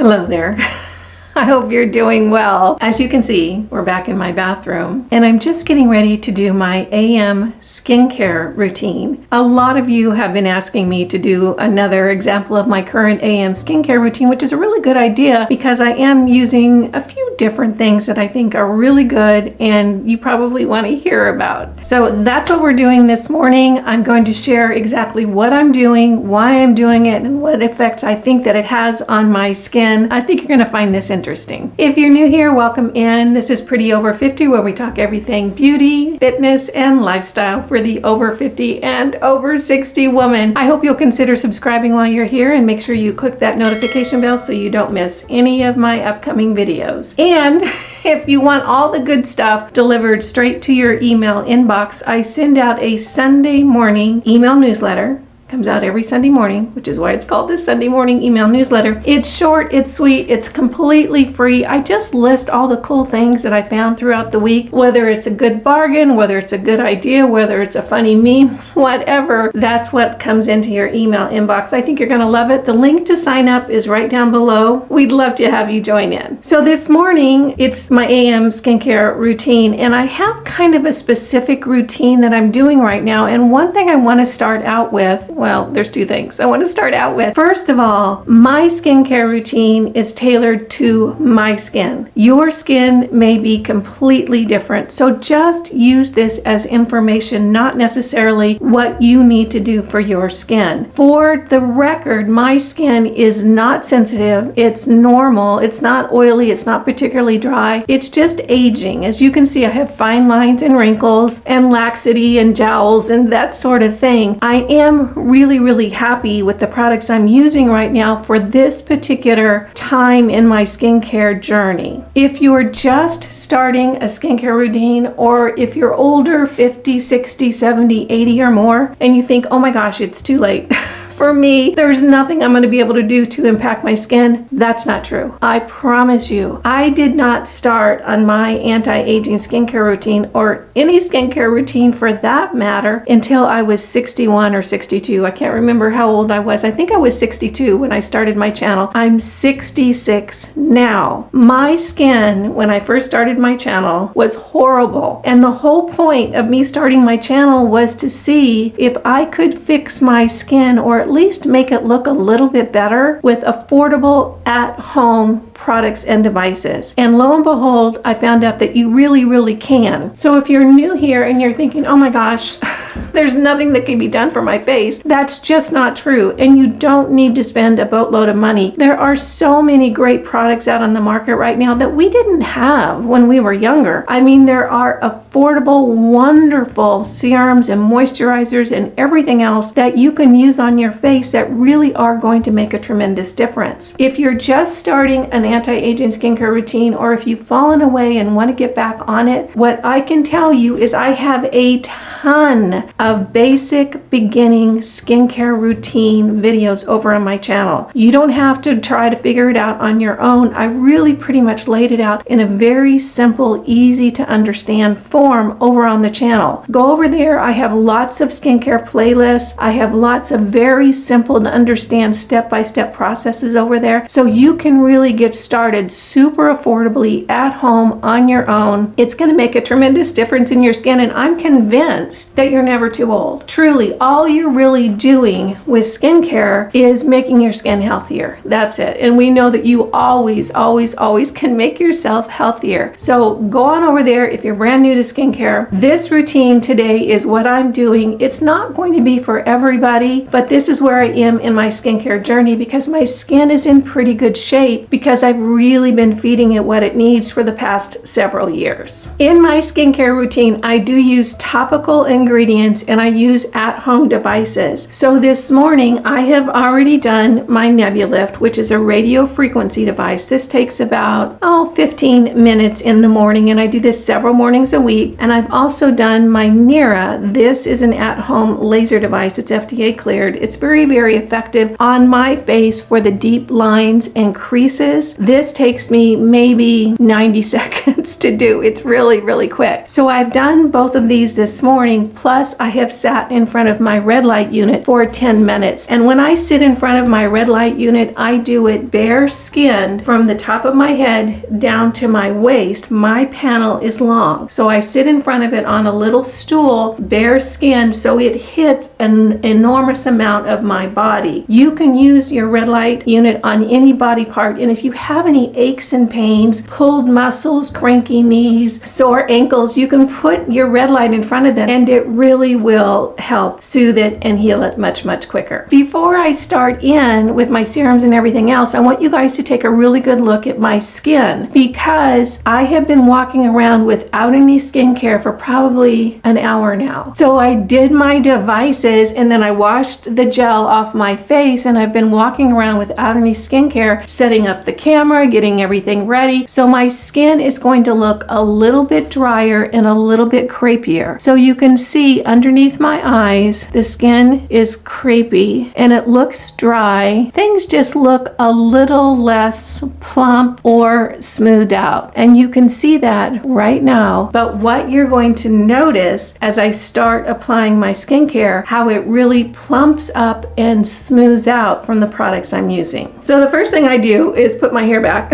Hello there. I hope you're doing well. As you can see, we're back in my bathroom and I'm just getting ready to do my AM skincare routine. A lot of you have been asking me to do another example of my current AM skincare routine, which is a really good idea because I am using a few different things that I think are really good and you probably want to hear about. So that's what we're doing this morning. I'm going to share exactly what I'm doing, why I'm doing it, and what effects I think that it has on my skin. I think you're going to find this interesting. If you're new here, welcome in. This is Pretty Over 50, where we talk everything beauty, fitness, and lifestyle for the over 50 and over 60 woman. I hope you'll consider subscribing while you're here and make sure you click that notification bell so you don't miss any of my upcoming videos. And if you want all the good stuff delivered straight to your email inbox, I send out a Sunday morning email newsletter. Comes out every Sunday morning, which is why it's called the Sunday morning email newsletter. It's short, it's sweet, it's completely free. I just list all the cool things that I found throughout the week, whether it's a good bargain, whether it's a good idea, whether it's a funny meme, whatever. That's what comes into your email inbox. I think you're gonna love it. The link to sign up is right down below. We'd love to have you join in. So this morning, it's my AM skincare routine, and I have kind of a specific routine that I'm doing right now. And one thing I wanna start out with, well, there's two things I want to start out with. First of all, my skincare routine is tailored to my skin. Your skin may be completely different, so just use this as information, not necessarily what you need to do for your skin. For the record, my skin is not sensitive. It's normal. It's not oily. It's not particularly dry. It's just aging. As you can see, I have fine lines and wrinkles and laxity and jowls and that sort of thing. I am really happy with the products I'm using right now for this particular time in my skincare journey. If you're just starting a skincare routine, or if you're older, 50, 60, 70, 80 or more, and you think, oh my gosh, it's too late. For me, there's nothing I'm going to be able to do to impact my skin. That's not true. I promise you, I did not start on my anti-aging skincare routine, or any skincare routine for that matter, until I was 61 or 62. I can't remember how old I was. I think I was 62 when I started my channel. I'm 66 now. My skin, when I first started my channel, was horrible. And the whole point of me starting my channel was to see if I could fix my skin, or at least make it look a little bit better with affordable at-home products and devices. And lo and behold, I found out that you really can. So if you're new here and you're thinking, oh my gosh, there's nothing that can be done for my face, that's just not true. And you don't need to spend a boatload of money. There are so many great products out on the market right now that we didn't have when we were younger. I mean, there are affordable, wonderful serums and moisturizers and everything else that you can use on your face that really are going to make a tremendous difference. If you're just starting an anti-aging skincare routine, or if you've fallen away and want to get back on it, what I can tell you is I have a ton of basic beginning skincare routine videos over on my channel. You don't have to try to figure it out on your own. I really pretty much laid it out in a very simple, easy to understand form over on the channel. Go over there. I have lots of skincare playlists. I have lots of very simple to understand step-by-step processes over there, so you can really get started super affordably at home on your own. It's going to make a tremendous difference in your skin, and I'm convinced that you're never too old. Truly, all you're really doing with skincare is making your skin healthier. That's it. And we know that you always can make yourself healthier. So go on over there if you're brand new to skincare. This routine today is what I'm doing. It's not going to be for everybody, but this is where I am in my skincare journey because my skin is in pretty good shape because I've really been feeding it what it needs for the past several years. In my skincare routine, I do use topical ingredients and I use at-home devices. So this morning, I have already done my Nebulyft, which is a radio frequency device. This takes about 15 minutes in the morning, and I do this several mornings a week. And I've also done my NIRA. This is an at-home laser device. It's FDA cleared. It's very effective on my face for the deep lines and creases This takes me maybe 90 seconds to do. It's really, really quick. So I've done both of these this morning, plus I have sat in front of my red light unit for 10 minutes. And when I sit in front of my red light unit, I do it bare skinned from the top of my head down to my waist. My panel is long. So I sit in front of it on a little stool, bare skinned, so it hits an enormous amount of my body. You can use your red light unit on any body part, and if you have any aches and pains, pulled muscles, cranky knees, sore ankles, you can put your red light in front of them and it really will help soothe it and heal it much, much quicker. Before I start in with my serums and everything else, I want you guys to take a really good look at my skin, because I have been walking around without any skincare for probably an hour now. So I did my devices and then I washed the gel off my face, and I've been walking around without any skincare, setting up the camera, getting everything ready. So my skin is going to look a little bit drier and a little bit crepier. So you can see underneath my eyes, the skin is crepey and it looks dry. Things just look a little less plump or smoothed out. And you can see that right now. But what you're going to notice as I start applying my skincare, how it really plumps up and smooths out from the products I'm using. So the first thing I do is put my hair back.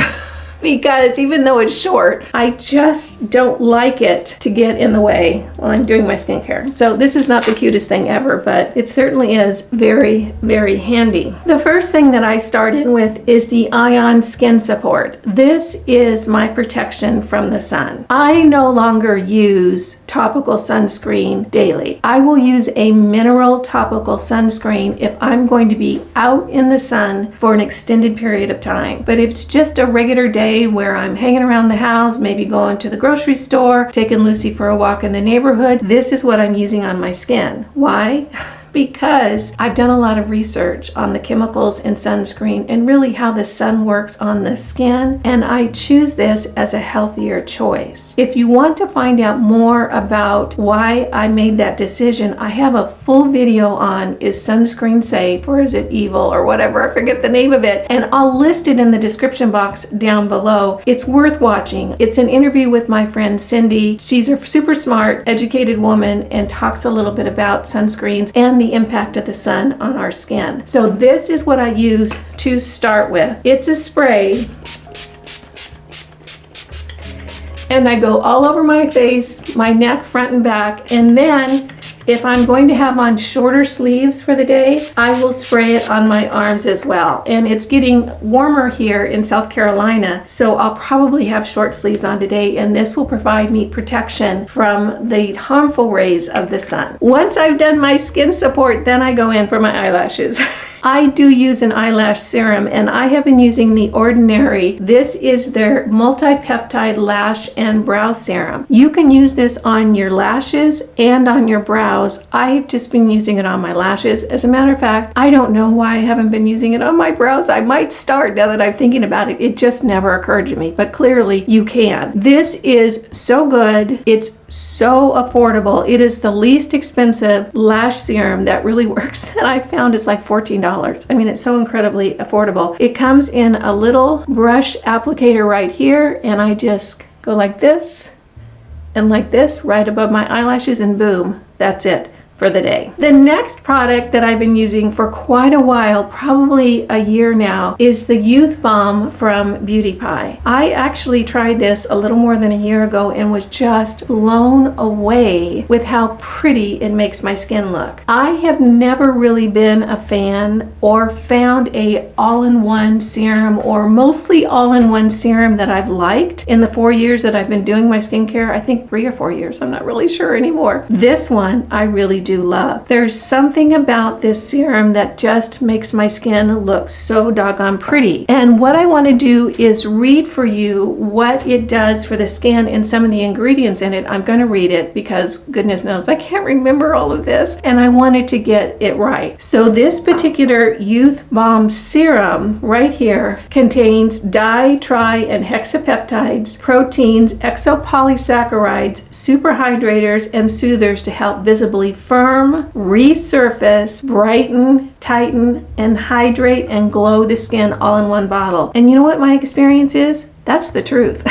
Because even though it's short, I just don't like it to get in the way while I'm doing my skincare. So this is not the cutest thing ever, but it certainly is very, very handy. The first thing that I start in with is the Ion Skin Support. This is my protection from the sun. I no longer use topical sunscreen daily. I will use a mineral topical sunscreen if I'm going to be out in the sun for an extended period of time. But if it's just a regular day where I'm hanging around the house, maybe going to the grocery store, taking Lucy for a walk in the neighborhood, this is what I'm using on my skin. Why? Because I've done a lot of research on the chemicals in sunscreen and really how the sun works on the skin, and I choose this as a healthier choice. If you want to find out more about why I made that decision, I have a full video on is sunscreen safe or is it evil or whatever, I forget the name of it, and I'll list it in the description box down below. It's worth watching. It's an interview with my friend Cindy. She's a super smart, educated woman and talks a little bit about sunscreens and the impact of the sun on our skin. So this is what I use to start with. It's a spray and I go all over my face, my neck, front and back, and then if I'm going to have on shorter sleeves for the day, I will spray it on my arms as well. And it's getting warmer here in South Carolina, so I'll probably have short sleeves on today, and this will provide me protection from the harmful rays of the sun. Once I've done my skin support, then I go in for my eyelashes. I do use an eyelash serum, and I have been using the Ordinary. This is their multi-peptide lash and brow serum. You can use this on your lashes and on your brows. I've just been using it on my lashes. As a matter of fact, I don't know why I haven't been using it on my brows. I might start now that I'm thinking about it. It just never occurred to me, but clearly you can. This is so good. It's so affordable. It is the least expensive lash serum that really works that I found. Is like $14. I mean, it's so incredibly affordable. It comes in a little brush applicator right here, and I just go like this and like this right above my eyelashes, and boom, that's it for the day. The next product that I've been using for quite a while, probably a year now, is the Youth Balm from Beauty Pie. I actually tried this a little more than a year ago and was just blown away with how pretty it makes my skin look. I have never really been a fan or found a all-in-one serum, or mostly all-in-one serum, that I've liked in the 4 years that I've been doing my skincare. I think 3 or 4 years, I'm not really sure anymore. This one I really do love. There's something about this serum that just makes my skin look so doggone pretty. And what I want to do is read for you what it does for the skin and some of the ingredients in it. I'm going to read it because goodness knows I can't remember all of this, and I wanted to get it right. So this particular Youth Balm serum right here contains di, tri, and hexapeptides, proteins, exopolysaccharides, super hydrators, and soothers to help visibly firm firm, resurface, brighten, tighten, and hydrate and glow the skin all in one bottle. And you know what my experience is? That's the truth.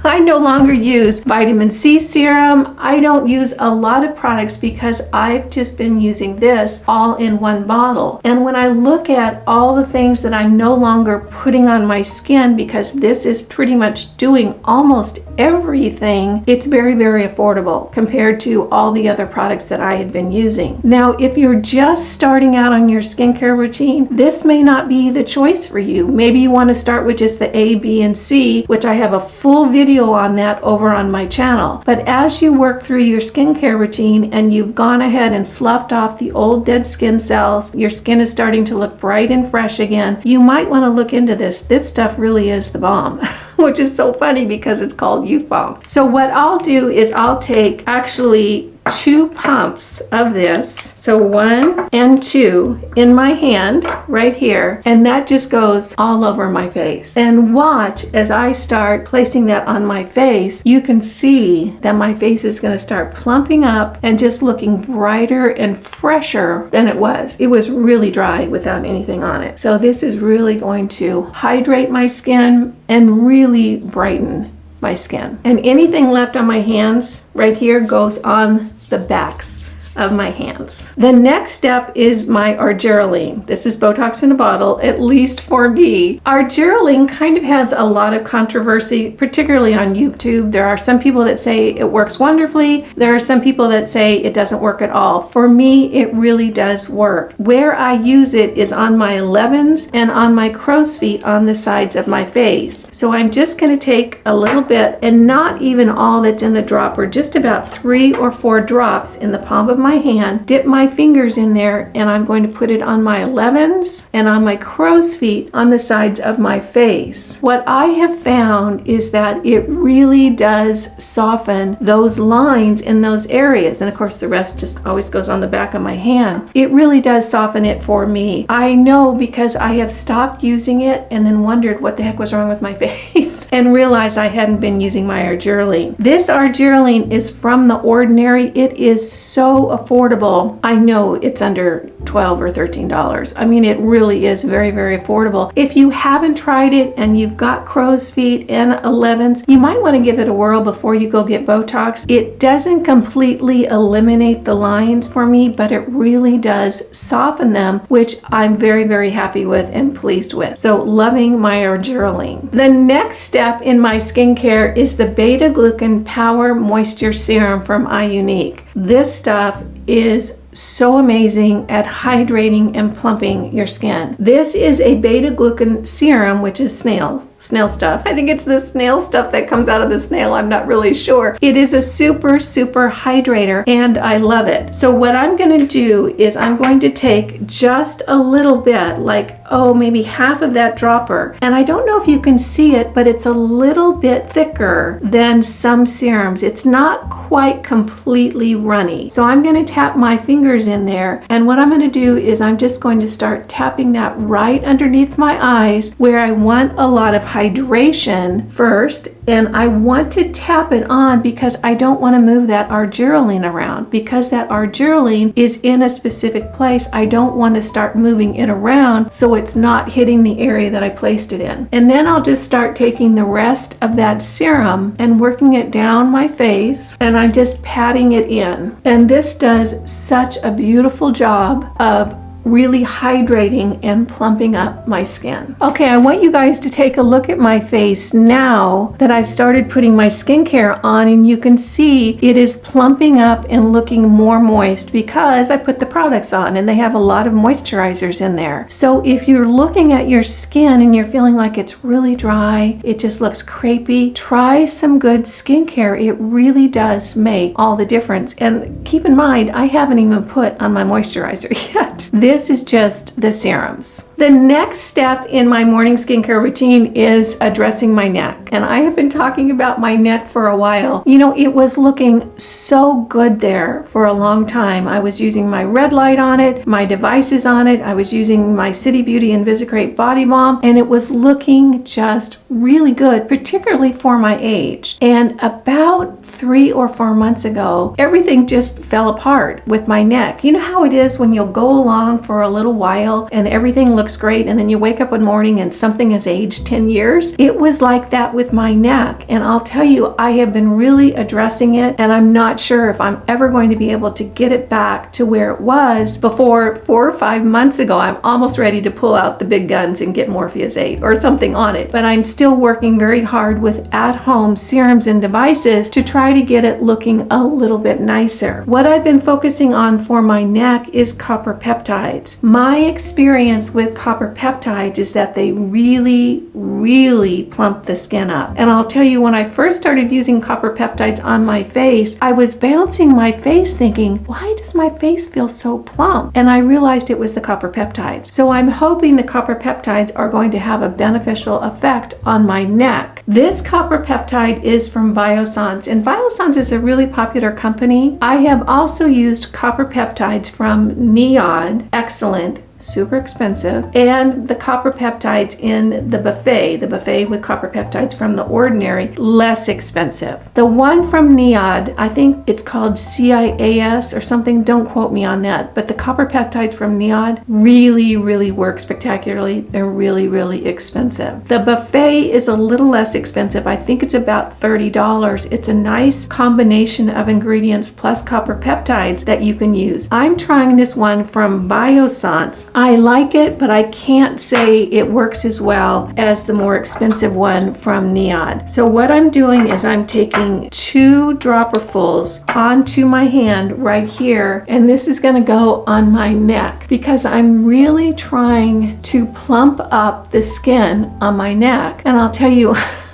I no longer use vitamin C serum. I don't use a lot of products because I've just been using this all in one bottle. And when I look at all the things that I'm no longer putting on my skin, because this is pretty much doing almost everything, it's very, very affordable compared to all the other products that I had been using. Now, if you're just starting out on your skincare routine, this may not be the choice for you. Maybe you want to start with just the A, B, and C, which I have a full video on that over on my channel. But as you work through your skincare routine and you've gone ahead and sloughed off the old dead skin cells, your skin is starting to look bright and fresh again, you might want to look into this. This stuff really is the bomb. Which is so funny because it's called Youth Balm. So what I'll do is I'll take actually 2 pumps of this, so 1 and 2 in my hand right here, and that just goes all over my face. And watch as I start placing that on my face, you can see that my face is going to start plumping up and just looking brighter and fresher than it was. It was really dry without anything on it. So this is really going to hydrate my skin and really brighten my skin. And anything left on my hands right here goes on the backs of my hands. The next step is my Argireline. This is Botox in a bottle, at least for me. Argireline kind of has a lot of controversy, particularly on YouTube. There are some people that say it works wonderfully. There are some people that say it doesn't work at all. For me, it really does work. Where I use it is on my 11s and on my crow's feet on the sides of my face. So I'm just going to take a little bit, and not even all that's in the dropper, just about 3 or 4 drops in the palm of my hand, dip my fingers in there, and I'm going to put it on my 11s and on my crow's feet on the sides of my face. What I have found is that it really does soften those lines in those areas, and of course the rest just always goes on the back of my hand. It really does soften it for me. I know because I have stopped using it and then wondered what the heck was wrong with my face and realized I hadn't been using my Argireline. This Argireline is from The Ordinary. It is so affordable. I know it's under $12 or $13. I mean, it really is very, very affordable. If you haven't tried it and you've got crow's feet and 11s, you might want to give it a whirl before you go get Botox. It doesn't completely eliminate the lines for me, but it really does soften them, which I'm very, very happy with and pleased with. So loving my Argireline. The next step in my skincare is the Beta Glucan Power Moisture Serum from iUnique. This stuff is so amazing at hydrating and plumping your skin. This is a beta glucan serum, which is snail stuff. I think it's the snail stuff that comes out of the snail. I'm not really sure. It is a super, super hydrator and I love it. So what I'm going to do is I'm going to take just a little bit, like, oh, maybe half of that dropper. And I don't know if you can see it, but it's a little bit thicker than some serums. It's not quite completely runny. So I'm going to tap my fingers in there. And what I'm going to do is I'm just going to start tapping that right underneath my eyes where I want a lot of hydration first, and I want to tap it on because I don't want to move that Argireline around. Because that Argireline is in a specific place, I don't want to start moving it around so it's not hitting the area that I placed it in. And then I'll just start taking the rest of that serum and working it down my face, and I'm just patting it in. And this does such a beautiful job of really hydrating and plumping up my skin. Okay, I want you guys to take a look at my face now that I've started putting my skincare on, and you can see it is plumping up and looking more moist because I put the products on and they have a lot of moisturizers in there. So if you're looking at your skin and you're feeling like it's really dry, it just looks crepey, try some good skincare. It really does make all the difference. And keep in mind, I haven't even put on my moisturizer yet. this is just the serums. The next step in my morning skincare routine is addressing my neck. And I have been talking about my neck for a while. You know, it was looking so good there for a long time. I was using my red light on it, my devices on it. I was using my City Beauty Invisicrepe body balm, and it was looking just really good, particularly for my age. And about 3 or 4 months ago, everything just fell apart with my neck. You know how it is when you'll go along for a little while and everything looks great, and then you wake up one morning and something has aged 10 years? It was like that with my neck. And I'll tell you, I have been really addressing it, and I'm not sure if I'm ever going to be able to get it back to where it was before 4 or 5 months ago. I'm almost ready to pull out the big guns and get Morpheus 8 or something on it. But I'm still working very hard with at-home serums and devices to try to get it looking a little bit nicer. What I've been focusing on for my neck is copper peptides. My experience with copper peptides is that they really plump the skin up. And I'll tell you, when I first started using copper peptides on my face, I was bouncing my face thinking, why does my face feel so plump? And I realized it was the copper peptides. So I'm hoping the copper peptides are going to have a beneficial effect on my neck. This copper peptide is from Biossance, and Biossance is a really popular company. I have also used copper peptides from NIRA, excellent, super expensive, and the copper peptides in the buffet with copper peptides from The Ordinary, less expensive. The one from NIRA, I think it's called CIAS or something, don't quote me on that, but the copper peptides from NIRA really work spectacularly. They're really expensive. The buffet is a little less expensive. I think it's about $30. It's a nice combination of ingredients plus copper peptides that you can use. I'm trying this one from Biossance. I like it, but I can't say it works as well as the more expensive one from NIRA. So what I'm doing is I'm taking 2 dropperfuls onto my hand right here, and this is going to go on my neck because I'm really trying to plump up the skin on my neck. And I'll tell you,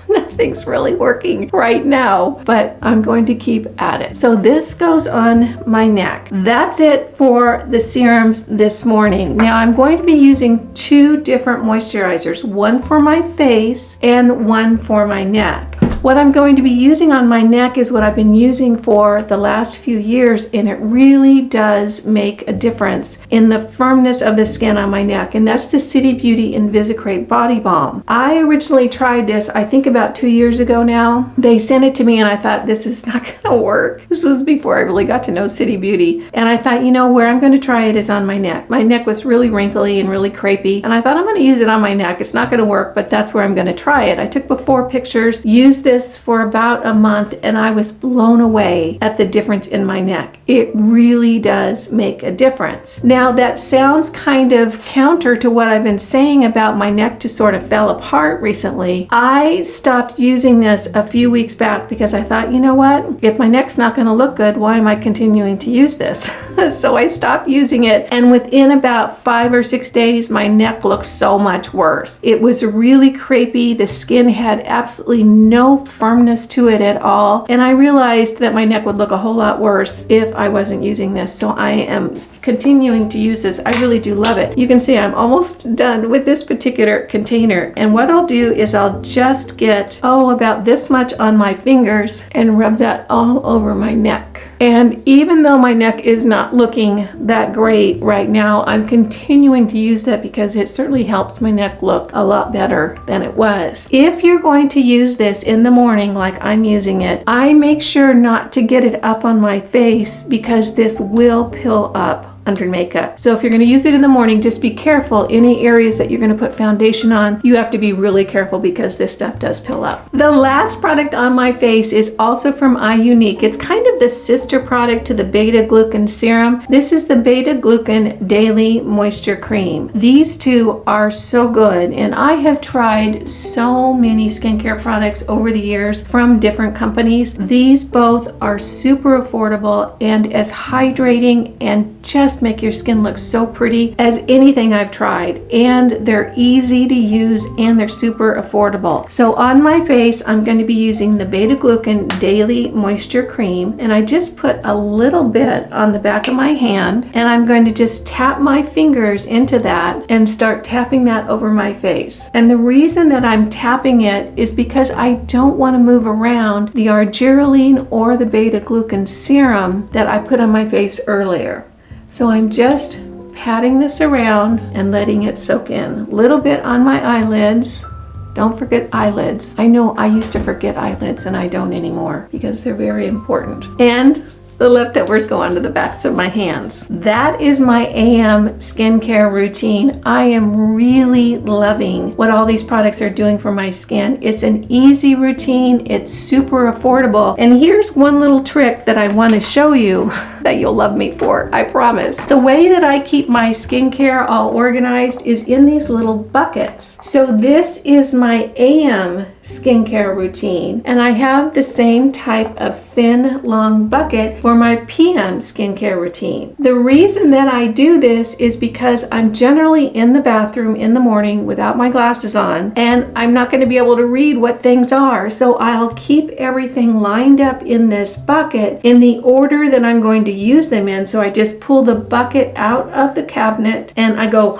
nothing's really working right now, but I'm going to keep at it. So this goes on my neck. That's it for the serums this morning. Now I'm going to be using 2 different moisturizers, one for my face and one for my neck. What I'm going to be using on my neck is what I've been using for the last few years, and it really does make a difference in the firmness of the skin on my neck, and that's the City Beauty Invisicrepe Body Balm. I originally tried this, I think about 2 years ago now. They sent it to me and I thought, this is not gonna work. This was before I really got to know City Beauty. And I thought, you know, where I'm gonna try it is on my neck. My neck was really wrinkly and really crepey, and I thought, I'm gonna use it on my neck. It's not gonna work, but that's where I'm gonna try it. I took before pictures, used this for about a month, and I was blown away at the difference in my neck. It really does make a difference. Now that sounds kind of counter to what I've been saying about my neck just sort of fell apart recently. I stopped using this a few weeks back because I thought, you know what? If my neck's not going to look good, why am I continuing to use this? So I stopped using it, and within about 5 or 6 days, my neck looked so much worse. It was really crepey. The skin had absolutely no firmness to it at all, and I realized that my neck would look a whole lot worse if I wasn't using this. So I am continuing to use this. I really do love it. You can see I'm almost done with this particular container, and what I'll do is I'll just get about this much on my fingers and rub that all over my neck. And even though my neck is not looking that great right now, I'm continuing to use that because it certainly helps my neck look a lot better than it was. If you're going to use this in the morning like I'm using it, I make sure not to get it up on my face because this will pill up under makeup. So if you're going to use it in the morning, just be careful. Any areas that you're going to put foundation on, you have to be really careful because this stuff does pill up. The last product on my face is also from iUnique. It's kind of the sister product to the Beta Glucan Serum. This is the Beta Glucan Daily Moisture Cream. These two are so good, and I have tried so many skincare products over the years from different companies. These both are super affordable and as hydrating and just just make your skin look so pretty as anything I've tried. And they're easy to use and they're super affordable. So on my face, I'm going to be using the Beta Glucan Daily Moisture Cream. And I just put a little bit on the back of my hand. And I'm going to just tap my fingers into that and start tapping that over my face. And the reason that I'm tapping it is because I don't want to move around the argireline or the beta glucan serum that I put on my face earlier. So I'm just patting this around and letting it soak in. A little bit on my eyelids. Don't forget eyelids. I know I used to forget eyelids and I don't anymore because they're very important. And the leftovers go onto the backs of my hands. That is my AM skincare routine. I am really loving what all these products are doing for my skin. It's an easy routine. It's super affordable. And here's one little trick that I want to show you that you'll love me for, I promise. The way that I keep my skincare all organized is in these little buckets. So this is my AM skincare routine, and I have the same type of thin, long bucket for my PM skincare routine. The reason that I do this is because I'm generally in the bathroom in the morning without my glasses on, and I'm not going to be able to read what things are, so I'll keep everything lined up in this bucket in the order that I'm going to use them in. So I just pull the bucket out of the cabinet and I go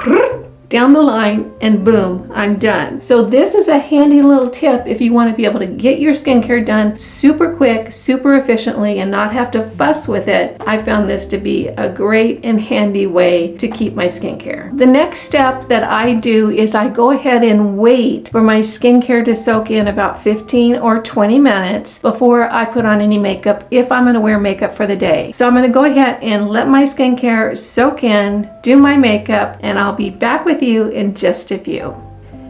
down the line and boom, I'm done. So this is a handy little tip if you want to be able to get your skincare done super quick, super efficiently, and not have to fuss with it. I found this to be a great and handy way to keep my skincare. The next step that I do is I go ahead and wait for my skincare to soak in about 15 or 20 minutes before I put on any makeup if I'm going to wear makeup for the day. So I'm going to go ahead and let my skincare soak in, do my makeup, and I'll be back with you in just a few.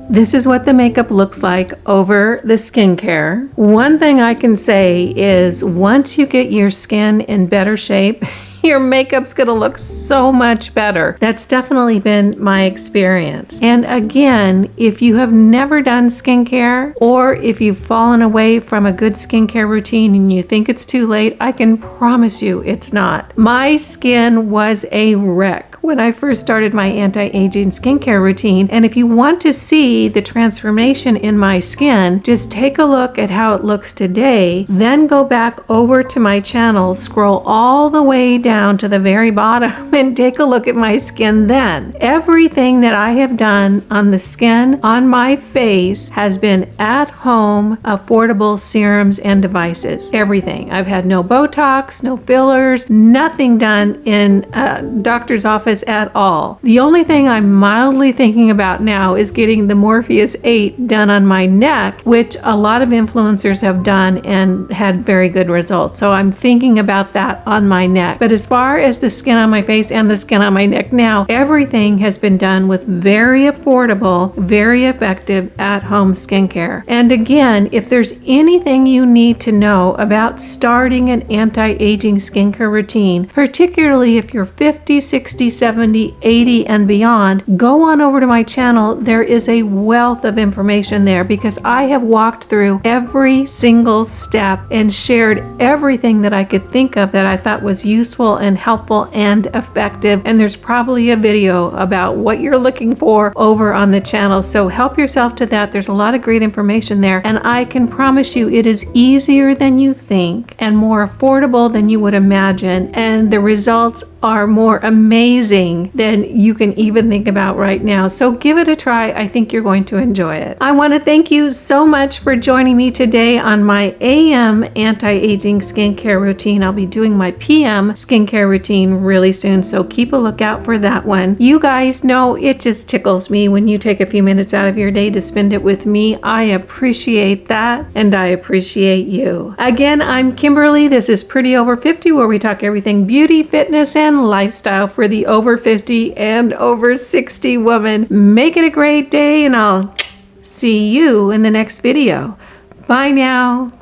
This is what the makeup looks like over the skincare. One thing I can say is once you get your skin in better shape, your makeup's gonna look so much better. That's definitely been my experience. And again, if you have never done skincare, or if you've fallen away from a good skincare routine and you think it's too late, I can promise you it's not. My skin was a wreck when I first started my anti-aging skincare routine. And if you want to see the transformation in my skin, just take a look at how it looks today, then go back over to my channel, scroll all the way down to the very bottom and take a look at my skin then. Everything that I have done on the skin on my face has been at home, affordable serums and devices. Everything. I've had no Botox, no fillers, nothing done in a doctor's office at all. The only thing I'm mildly thinking about now is getting the Morpheus 8 done on my neck, which a lot of influencers have done and had very good results. So I'm thinking about that on my neck. But as far as the skin on my face and the skin on my neck now, everything has been done with very affordable, very effective at-home skincare. And again, if there's anything you need to know about starting an anti-aging skincare routine, particularly if you're 50, 60, 70, 80 and beyond, go on over to my channel. There is a wealth of information there because I have walked through every single step and shared everything that I could think of that I thought was useful and helpful and effective. And there's probably a video about what you're looking for over on the channel. So help yourself to that. There's a lot of great information there. And I can promise you it is easier than you think and more affordable than you would imagine. And the results are more amazing than you can even think about right now. So give it a try. I think you're going to enjoy it. I want to thank you so much for joining me today on my AM anti-aging skincare routine. I'll be doing my PM skincare routine really soon, so keep a lookout for that one. You guys know it just tickles me when you take a few minutes out of your day to spend it with me. I appreciate that, and I appreciate you. Again, I'm Kimberly. This is Pretty Over 50, where we talk everything beauty, fitness, and lifestyle for the over 50 and over 60 woman. Make it a great day, and I'll see you in the next video. Bye now.